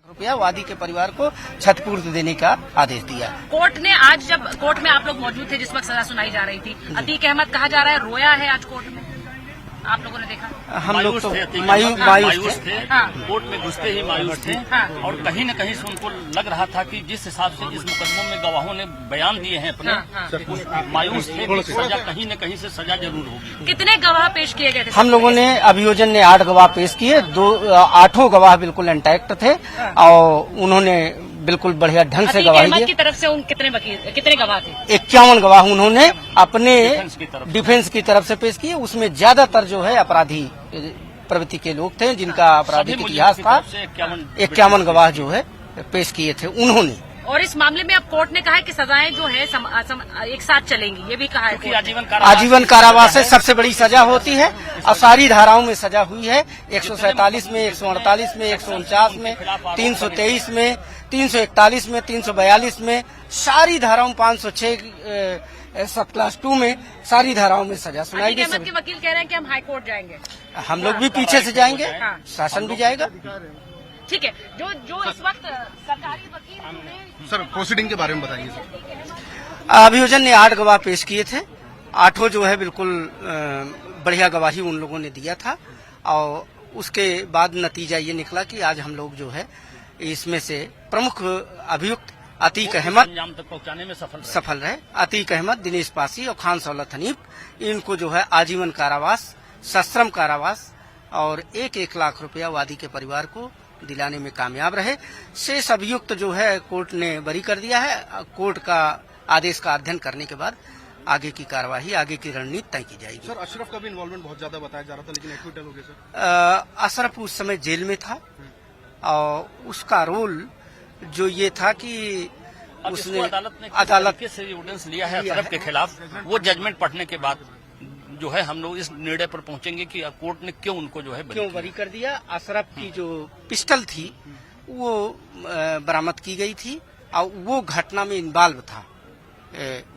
रुपया वादी के परिवार को क्षतिपूर्ति देने का आदेश दिया। कोर्ट ने आज, जब कोर्ट में आप लोग मौजूद थे जिस वक्त सजा सुनाई जा रही थी, अतीक अहमद कहा जा रहा है रोया है आज कोर्ट में, आप लोगों ने देखा? हम लोग तो मायूस थे। हाँ। कोर्ट में घुसते ही मायूस थे। हाँ। और कहीं न कहीं से उनको लग रहा था कि जिस हिसाब से इस मुकदमों में गवाहों ने बयान दिए हैं अपने, हाँ। मायूस थे कि सजा कहीं न कहीं से सजा जरूर होगी। कितने गवाह पेश किए गए थे? हम लोगों ने अभियोजन ने 8 गवाह पेश किए, 8 गवाह बिल्कुल इंटैक्ट थे और उन्होंने बिल्कुल बढ़िया ढंग से गवाही दी। की तरफ से कितने गवाह थे? 51 गवाह उन्होंने अपने डिफेंस की तरफ से पेश किए। उसमें ज्यादातर जो है अपराधी प्रवृत्ति के लोग थे जिनका आपराधिक इतिहास था। 51 गवाह जो है पेश किए थे उन्होंने। और इस मामले में अब कोर्ट ने कहा है कि सजाएं जो है एक साथ चलेंगी, ये भी कहा है कोर्ट। आजीवन कारावास से सबसे बड़ी सजा होती है और सारी धाराओं में सजा हुई है। 147 में, 148 में, 149 में, 323 में, 341 में, 342 में, सारी धाराओं 506 सब क्लास 2 में सारी धाराओं में सजा सुनाई गई। के वकील कह रहे हैं कि हम हाई कोर्ट जाएंगे। हम लोग भी पीछे से जाएंगे, शासन भी जाएगा। ठीक है। जो इस वक्त सरकारी वकील सर प्रोसीडिंग के बारे में बताइए सर। अभियोजन ने 8 गवाह पेश किए थे। 8 जो है बिल्कुल बढ़िया गवाही उन लोगों ने दिया था और उसके बाद नतीजा ये निकला कि आज हम लोग जो है इसमें से प्रमुख अभियुक्त अतीक अहमद तक पहुंचाने में सफल रहे। अतीक अहमद, दिनेश पासी और खान सौलत हनीफ, इनको जो है आजीवन कारावास, सश्रम कारावास और 1-1 लाख रुपया वादी के परिवार को दिलाने में कामयाब रहे। शेष अभियुक्त जो है कोर्ट ने बरी कर दिया है। कोर्ट का आदेश का अध्ययन करने के बाद आगे की कार्यवाही, आगे की रणनीति तय की जाएगी। सर अशरफ का भी इन्वॉल्वमेंट बहुत ज्यादा बताया जा रहा था, लेकिन एक्विटल हो गया सर। अशरफ उस समय जेल में था और उसका रोल जो ये था कि उसने अदालत से एविडेंस लिया है अशरफ के खिलाफ। वो जजमेंट पढ़ने के बाद जो है हम लोग इस निर्णय पर पहुंचेंगे कि कोर्ट ने क्यों उनको जो है बरी कर दिया। अशरफ की जो पिस्टल थी वो बरामद की गई थी और वो घटना में इन्वॉल्व था।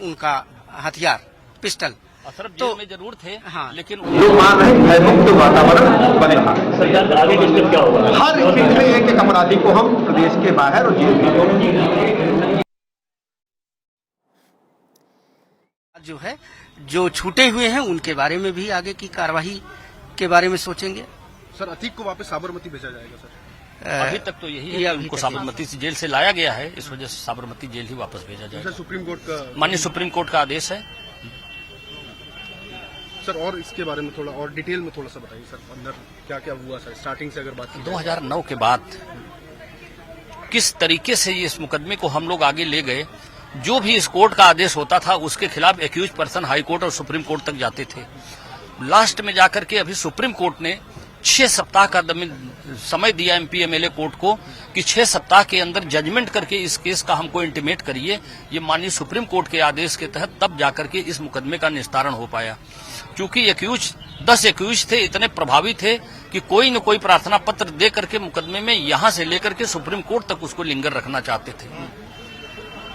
उनका हथियार पिस्टल अशरफ जेल में जरूर थे। हाँ, लेकिन जो मांग है भयमुक्त वातावरण बनेगा। सरकार आगे डिस्कस क्या होगा? हर स्थिति में एक अपराधी को हम प्रदेश के बाहर और जेल में जो है जो छूटे हुए हैं उनके बारे में भी आगे की कार्यवाही के बारे में सोचेंगे। सर अतीक को वापस साबरमती भेजा जाएगा सर? अभी तक तो यही है, उनको साबरमती से जेल से लाया गया है, इस वजह से साबरमती जेल ही वापस भेजा जाएगा। सुप्रीम कोर्ट का माननीय सुप्रीम कोर्ट का आदेश है सर। और इसके बारे में थोड़ा और डिटेल में थोड़ा सा बताइए सर, अंदर क्या क्या हुआ सर स्टार्टिंग से अगर बात की। 2009 के बाद किस तरीके से इस मुकदमे को हम लोग आगे ले गए। जो भी इस कोर्ट का आदेश होता था उसके खिलाफ एक्यूज पर्सन हाई कोर्ट और सुप्रीम कोर्ट तक जाते थे। लास्ट में जाकर के अभी सुप्रीम कोर्ट ने 6 सप्ताह का समय दिया एमपी एमएलए कोर्ट को कि 6 सप्ताह के अंदर जजमेंट करके इस केस का हमको इंटीमेट करिए। ये माननीय सुप्रीम कोर्ट के आदेश के तहत तब जाकर के इस मुकदमे का निस्तारण हो पाया। क्योंकि 10 एक्यूज थे, इतने प्रभावी थे कि कोई न कोई प्रार्थना पत्र दे करके मुकदमे में यहां से लेकर के सुप्रीम कोर्ट तक उसको लिंगर रखना चाहते थे।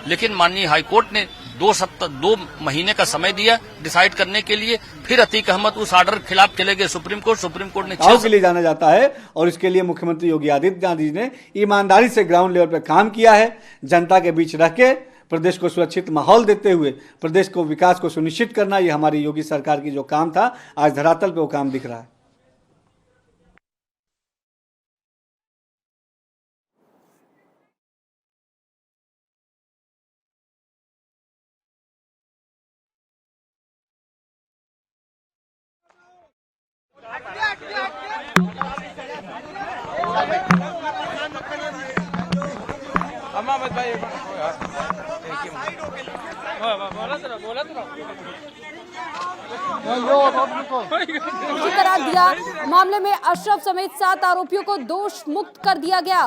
लेकिन माननीय हाईकोर्ट ने 2 महीने का समय दिया डिसाइड करने के लिए। फिर अतीक अहमद उस ऑर्डर के खिलाफ चले गए सुप्रीम कोर्ट ने के लिए जाना जाता है और इसके लिए मुख्यमंत्री योगी आदित्यनाथ जी ने ईमानदारी से ग्राउंड लेवल पर काम किया है। जनता के बीच रह के प्रदेश को सुरक्षित माहौल देते हुए प्रदेश को विकास को सुनिश्चित करना, ये हमारी योगी सरकार की जो काम था आज धरातल पे वो काम दिख रहा है। इसी तरह दिया मामले में अशरफ समेत 7 आरोपियों को दोष मुक्त कर दिया गया।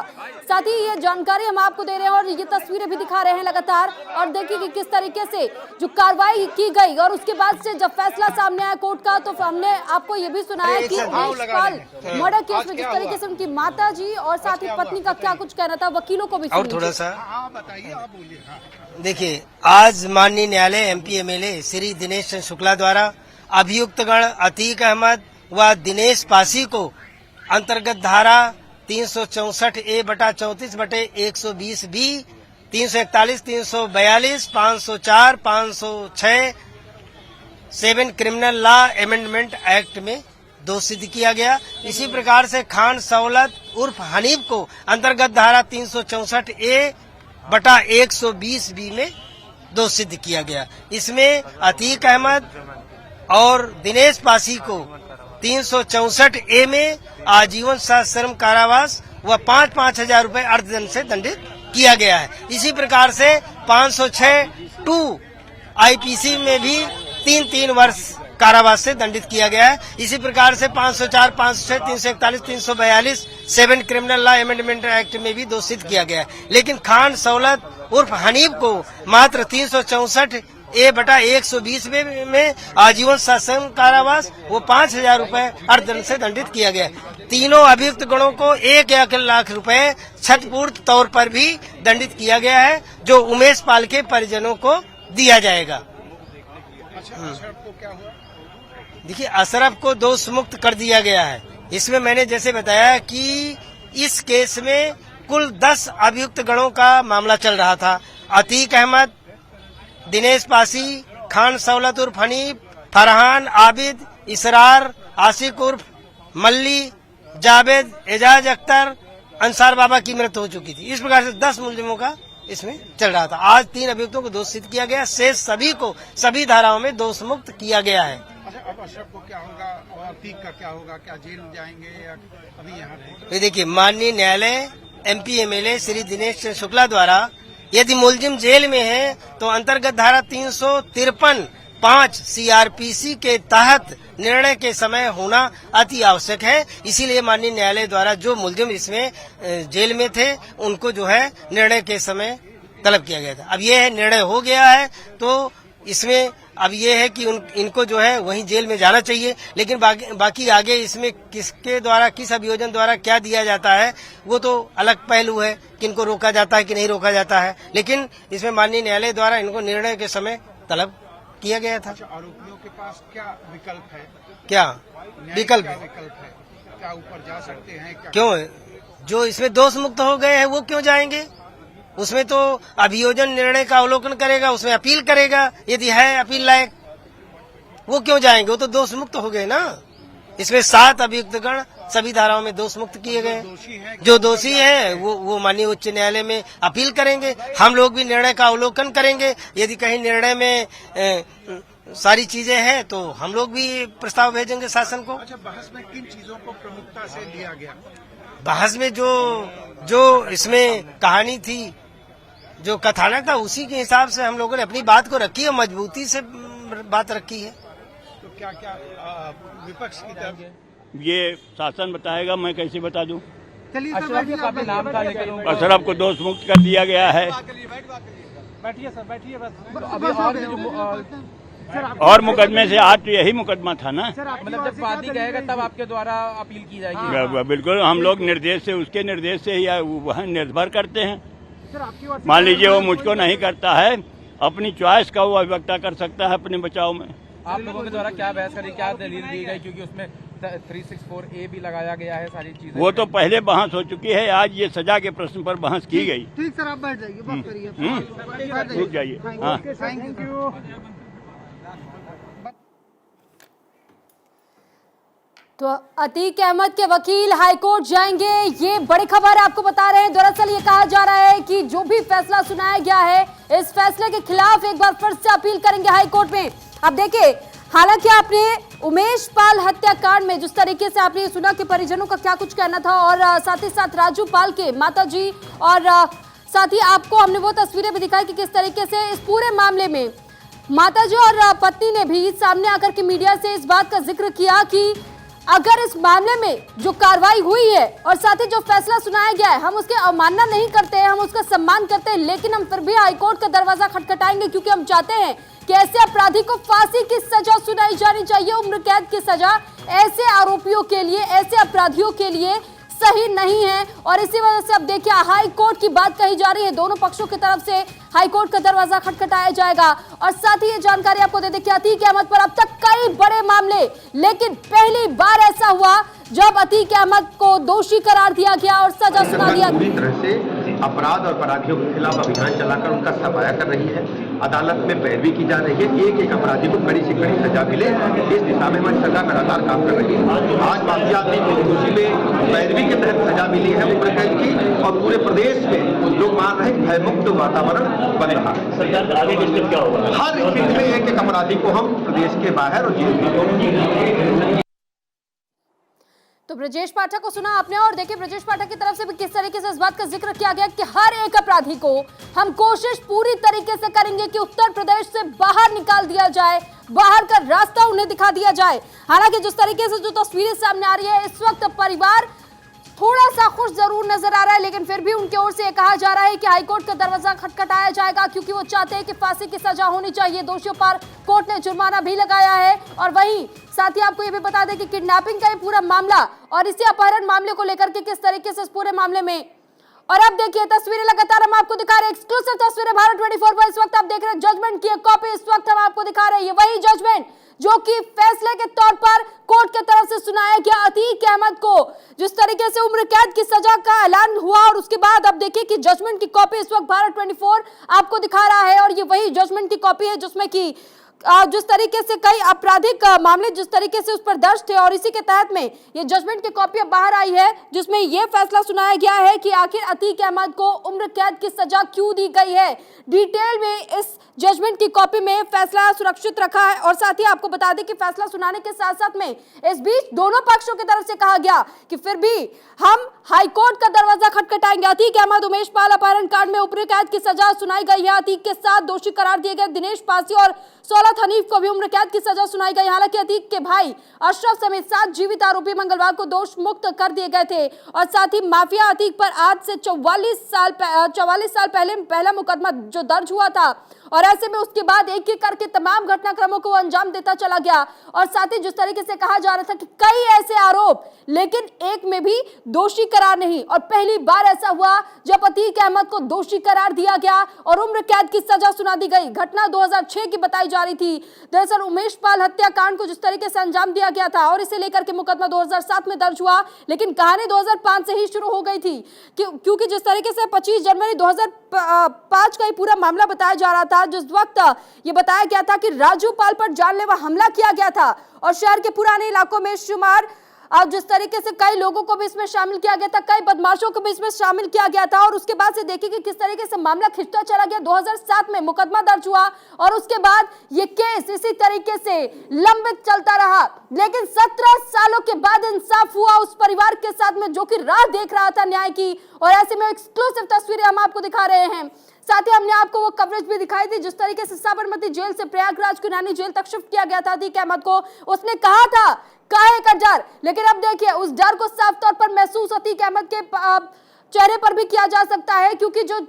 साथ ही ये जानकारी हम आपको दे रहे हैं और ये तस्वीरें भी दिखा रहे हैं लगातार। और देखिए कि किस तरीके से जो कार्रवाई की गई और उसके बाद से जब फैसला सामने आया कोर्ट का, तो हमने आपको ये भी सुनाया कि यशपाल मर्डर केस में जिस तरीके से उनकी माता जी और साथ ही पत्नी का क्या कुछ कहना था, वकीलों को भी और थोड़ा सा देखिए। आज माननीय न्यायालय एमपी एमएलए श्री दिनेश शुक्ला द्वारा अभियुक्तगण अतीक अहमद व दिनेश पासी को अंतर्गत धारा 364A/34/120B, 341, 342, 504, 506 7 criminal law amendment act में दोष सिद्ध किया गया। इसी प्रकार से खान सौलत उर्फ हनीफ को अंतर्गत धारा 364A/120B में दोष सिद्ध किया गया। इसमें अतीक अहमद और दिनेश पासी को 364A में आजीवन सश्रम कारावास व 5,000 रुपए अर्थदंड से दंडित किया गया है। इसी प्रकार से 506(2) IPC में भी 3 वर्ष कारावास से दंडित किया गया है। इसी प्रकार से 504, 506, 341, 342 7 क्रिमिनल लॉ अमेंडमेंट एक्ट में भी दोषित किया गया है। लेकिन खान सौलत उर्फ हनीफ को मात्र 364A/120 में आजीवन सश्रम कारावास वो 5,000 रुपए अर्थदंड से दंडित किया गया है। तीनों अभियुक्त गणों को 1 लाख रुपए क्षतिपूर्ति तौर पर भी दंडित किया गया है, जो उमेश पाल के परिजनों को दिया जाएगा। देखिए, अशरफ को दोष मुक्त कर दिया गया है। इसमें मैंने जैसे बताया कि इस केस में कुल 10 अभियुक्त गणों का मामला चल रहा था। अतीक अहमद, दिनेश पासी, खान सौलत उर्फ हनीफ, फरहान, आबिद, इसरार, आशिक उर्फ मल्ली, जावेद, एजाज अख्तर, अंसार बाबा की मृत्यु हो चुकी थी। इस प्रकार से 10 मुलजिमों का इसमें चल रहा था। आज 3 अभियुक्तों को दोष सिद्ध किया गया। शेष सभी को सभी धाराओं में दोष मुक्त किया गया है। अच्छा, अब अशरफ को क्या होगा और अतीक का क्या होगा? क्या जेल जाएंगे या अभी यहाँ रहेंगे? देखिए, माननीय न्यायालय MP MLA श्री दिनेश चंद्र शुक्ला द्वारा यदि मुलजिम जेल में है तो अंतर्गत धारा 353(5) CRPC के तहत निर्णय के समय होना अति आवश्यक है। इसीलिए माननीय न्यायालय द्वारा जो मुलजिम इसमें जेल में थे उनको जो है निर्णय के समय तलब किया गया था। अब ये है, निर्णय हो गया है तो इसमें अब ये है कि इनको जो है वहीं जेल में जाना चाहिए। लेकिन बाकी आगे इसमें किसके द्वारा, किस अभियोजन द्वारा क्या दिया जाता है वो तो अलग पहलू है कि इनको रोका जाता है कि नहीं रोका जाता है। लेकिन इसमें माननीय न्यायालय द्वारा इनको निर्णय के समय तलब किया गया था। आरोपियों के पास क्या विकल्प है? क्या विकल्प है? क्या ऊपर जा सकते हैं? क्यों? जो इसमें दोष मुक्त हो गए हैं वो क्यों जाएंगे? उसमें तो अभियोजन निर्णय का अवलोकन करेगा, उसमें अपील करेगा, यदि है अपील लायक, वो क्यों जाएंगे? वो तो दोष मुक्त हो गए ना। इसमें 7 अभियुक्तगण सभी धाराओं में दोष मुक्त किए गए। जो दोषी है वो माननीय उच्च न्यायालय में अपील करेंगे। हम लोग भी निर्णय का अवलोकन करेंगे। यदि कहीं निर्णय में सारी चीजें हैं तो हम लोग भी प्रस्ताव भेजेंगे शासन को। अच्छा, बहस में किन चीजों को प्रमुखता से लिया गया? बहस में जो इसमें कहानी थी, जो कथानक था, उसी के हिसाब से हम लोगों ने अपनी बात को रखी है, मजबूती से बात रखी है। तो क्या क्या विपक्ष की तरफ ये शासन बताएगा, मैं कैसे बता दूं? चलिए, अशरफ को दोष मुक्त कर दिया गया है। बैठिए सर, बैठिए बस। और मुकदमे से आज तो यही मुकदमा था ना। मतलब जब वादी कहेगा तब आपके द्वारा अपील की जाएगी? बिल्कुल, हम लोग निर्देश से, उसके निर्देश से ही वह निर्भर करते हैं। मान लीजिए वो मुझको नहीं करता है, अपनी चॉइस का वो अभिव्यक्ता कर सकता है अपने बचाव में। आप लोगों के द्वारा क्या बहस करी, क्या दलील दी गई? क्योंकि उसमें 364A भी लगाया गया है, सारी चीजें। वो तो पहले बहस हो चुकी है, आज ये सजा के प्रश्न पर बहस की गई। ठीक सर, आप बैठ जाइए, बात करिए। रुक जाइए। हाँ, थैंक यू। तो अतीक अहमद के वकील हाईकोर्ट जाएंगे, ये बड़ी खबर आपको बता रहे हैं। दरअसल ये कहा जा रहा है कि जो भी फैसला सुनाया गया है, इस फैसले के खिलाफ एक बार फिर से अपील करेंगे हाईकोर्ट में। अब देखिए, हालांकि आपने उमेश पाल हत्याकांड में जिस तरीके से आपने सुना कि परिजनों का क्या कुछ कहना था, और साथ ही साथ राजू पाल के माताजी, और साथ ही आपको हमने वो तस्वीरें भी दिखाई कि किस तरीके से इस पूरे मामले में माताजी और पत्नी ने भी सामने आकर के मीडिया से इस बात का जिक्र किया कि अगर इस मामले में जो कार्रवाई हुई है और साथ ही जो फैसला सुनाया गया है, हम उसके अवमानना नहीं करते हैं, हम उसका सम्मान करते हैं, लेकिन हम फिर भी हाईकोर्ट का दरवाजा खटखटाएंगे, क्योंकि हम चाहते हैं कि ऐसे अपराधी को फांसी की सजा सुनाई जानी चाहिए, उम्र कैद की सजा ऐसे आरोपियों के लिए, ऐसे अपराधियों के लिए सही नहीं है। और इसी वजह से अब देखिए, हाई कोर्ट की बात कही जा रही है, दोनों पक्षों की तरफ से हाई कोर्ट का दरवाजा खटखटाया जाएगा। और साथ ही ये जानकारी आपको दे दें कि अतीक अहमद पर अब तक कई बड़े मामले, लेकिन पहली बार ऐसा हुआ जब अतीक अहमद को दोषी करार दिया गया और सजा सुना दिया। पूरी तरह से अपराध और अपराधियों के खिलाफ अभियान चलाकर उनका सफाया कर रही है। अदालत में पैरवी की जा रही है, एक एक अपराधी को कड़ी से कड़ी सजा मिले, इस दिशा में हमारी सरकार लगातार काम कर रही है। आज माफिया की दोषी में पैरवी के तहत सजा मिली है उम्र कैद की, और पूरे प्रदेश में लोग मान रहे हैं भयमुक्त वातावरण बन रहा है। सरकार का आगे स्टेप क्या होगा? हर हित में एक एक अपराधी को हम प्रदेश के बाहर और जेल में। तो ब्रजेश पाठक को सुना आपने, और देखिए ब्रजेश पाठक की तरफ से भी किस तरीके से इस बात का जिक्र किया गया कि हर एक अपराधी को हम कोशिश पूरी तरीके से करेंगे कि उत्तर प्रदेश से बाहर निकाल दिया जाए, बाहर का रास्ता उन्हें दिखा दिया जाए। हालांकि जिस तरीके से जो तस्वीरें सामने आ रही है, इस वक्त परिवार थोड़ा सा खुश जरूर नजर आ रहा है, लेकिन फिर भी उनकी ओर से कहा जा रहा है कि हाईकोर्ट का दरवाजा खटखटाया जाएगा, क्योंकि वो चाहते हैं कि फांसी की सजा होनी चाहिए। दोषियों पर कोर्ट ने जुर्माना भी लगाया है। और वहीं साथ ही आपको ये भी बता दें कि किडनैपिंग का ये पूरा मामला और इसी अपहरण मामले को लेकर के किस तरीके से इस पूरे मामले में, और अब देखिए तस्वीरें लगातार हम आपको दिखा रहे हैं, एक्सक्लूसिव तस्वीरें भारत 24 पर। इस वक्त आप देख रहे हैं जजमेंट की एक कॉपी इस वक्त हम आपको दिखा रहे हैं। वही जजमेंट जो कि फैसले के तौर पर कोर्ट की तरफ से सुनाया गया। अतीक अहमद को जिस तरीके से उम्र कैद की सजा का ऐलान हुआ, और उसके बाद अब देखिए कि जजमेंट की कॉपी इस वक्त भारत 24 आपको दिखा रहा है। और ये वही जजमेंट की कॉपी है जिसमें कि जिस तरीके से कई आपराधिक मामले जिस तरीके से उस पर दर्ज थे, और इसी के तहत में ये जजमेंट की कॉपी अब बाहर आई है, जिसमें यह फैसला सुनाया गया है कि आखिर अतीक अहमद को उम्र कैद की सजा क्यों दी गई है। डिटेल में इस जजमेंट की कॉपी में फैसला सुरक्षित रखा है। और साथ ही आपको बता दें कि फैसला सुनाने के साथ साथ में इस बीच दोनों पक्षों की तरफ से कहा गया कि फिर भी हम हाईकोर्ट का दरवाजा खटखटाएंगे। अतीक अहमद उमेश पाल अपहरण कांड में उम्र कैद की सजा सुनाई गई है। अतीक के साथ दोषी करार दिए गए दिनेश पासी और सौलत हनीफ को भी उम्र कैद की सजा सुनाई गई। हालांकि अतीक के भाई अशरफ समेत 7 जीवित आरोपी मंगलवार को दोष मुक्त कर दिए गए थे। और साथ ही माफिया अतीक पर आज से 44 साल पहले पहला मुकदमा जो दर्ज हुआ था, और ऐसे में उसके बाद एक एक करके तमाम घटनाक्रमों को अंजाम देता चला गया। और साथ ही जिस तरीके से कहा जा रहा था कि कई ऐसे आरोप, लेकिन एक में भी दोषी करार नहीं। और पहली बार ऐसा हुआ जब अतीक अहमद को दोषी करार दिया गया और उम्र कैद की सजा सुना दी गई। घटना 2006 की बताई जा रही थी। दरअसल उमेश पाल हत्याकांड को जिस तरीके से अंजाम दिया गया था, और इसे लेकर के मुकदमा 2007 में दर्ज हुआ, लेकिन कहानी 2005 से ही शुरू हो गई थी, क्योंकि जिस तरीके से 25 जनवरी 2005 का ही पूरा मामला बताया जा रहा था, जिस वक्त ये बताया गया था कि राजू पाल पर जानलेवा हमला किया गया था और शहर के पुराने इलाकों में शुमार जिस तरीके से कई लोगों को भी इसमें शामिल किया गया था, कई बदमाशों को भी इसमें शामिल किया गया था। और उसके बाद से देखिए कि किस तरीके से मामला खिंचता चला गया। 2007 में मुकदमा दर्ज हुआ और उसके बाद ये केस इसी तरीके से लंबित चलता रहा, लेकिन 17 सालों के बाद इंसाफ हुआ उस परिवार के साथ में जो कि राह देख रहा था न्याय की। और ऐसे में एक्सक्लूसिव तस्वीरें हम आपको दिखा रहे हैं। साथ ही हमने आपको वो कवरेज भी दिखाई थी जिस तरीके से साबरमती जेल से प्रयागराज की नैनी जेल तक शिफ्ट किया गया था अतीक अहमद को। उसने कहा था काहे का डर, लेकिन अब देखिए उस डर को साफ तौर पर महसूस अतीक अहमद के चेहरे पर भी किया जा सकता है, क्योंकि जो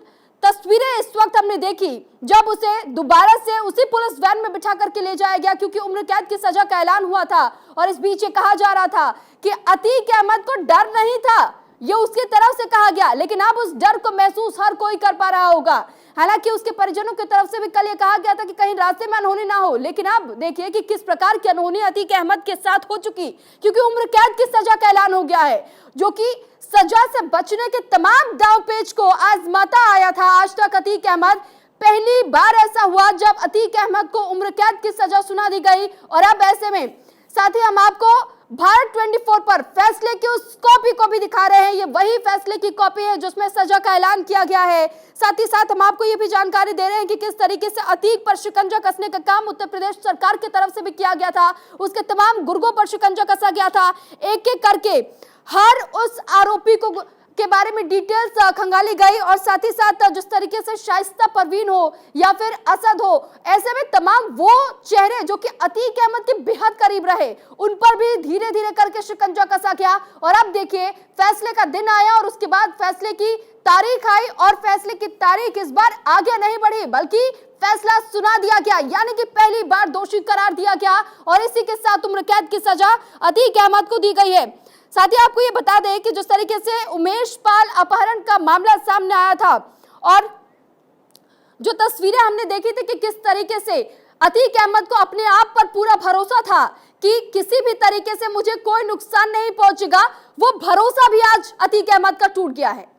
तस्वीरें इस वक्त हमने देखी जब उसे दोबारा से उसी पुलिस वैन में बिठा करके ले जाया गया, क्योंकि उम्र कैद की सजा का ऐलान हुआ था। और इस बीच ये कहा जा रहा था कि अतीक अहमद को डर नहीं था, ये उसकी तरफ से कहा गया, लेकिन अब उस डर को महसूस हर कोई कर पा रहा होगा। हालांकि उसके परिजनों की तरफ से भी कल ये कहा गया था कि कहीं रास्ते में अनहोनी ना हो, लेकिन अब देखिए कि किस प्रकार की अनहोनी अतीक अहमद के साथ हो चुकी, क्योंकि उम्र कैद की सजा का ऐलान हो गया है, जो कि सजा से बचने के तमाम दांव पेच को आजमाता आया था आज तक अतीक अहमद। पहली बार ऐसा हुआ जब अतीक अहमद को उम्र कैद की सजा सुना दी गई। और अब ऐसे में साथ ही हम आपको भारत 24 पर फैसले की उस कॉपी को भी दिखा रहे हैं। ये वही फैसले की कॉपी है जिसमें सजा का ऐलान किया गया है। साथ ही साथ हम आपको ये भी जानकारी दे रहे हैं कि किस तरीके से अतीक पर शिकंजा कसने का काम उत्तर प्रदेश सरकार की तरफ से भी किया गया था। उसके तमाम गुर्गों पर शिकंजा कसा गया था। एक एक करके हर उस आरोपी को के बारे में डिटेल्स खंगाली गई। और साथ ही साथ जिस तरीके से शाइस्ता परवीन हो या फिर असद हो, ऐसे में तमाम वो चेहरे जो कि अतीक अहमद के बेहद करीब रहे, उन पर भी धीरे धीरे करके शिकंजा कसा गया। और अब देखिए फैसले का दिन आया और उसके बाद फैसले की तारीख आई, और फैसले की तारीख इस बार आगे नहीं बढ़ी बल्कि फैसला सुना दिया गया, यानी कि पहली बार दोषी करार दिया गया और इसी के साथ उम्र कैद की सजा अतीक अहमद को दी गई है। साथ ही आपको ये बता दें कि जिस तरीके से उमेश पाल अपहरण का मामला सामने आया था और जो तस्वीरें हमने देखी थी कि किस तरीके से अतीक अहमद को अपने आप पर पूरा भरोसा था कि किसी भी तरीके से मुझे कोई नुकसान नहीं पहुंचेगा। वो भरोसा भी आज अतीक अहमद का टूट गया है।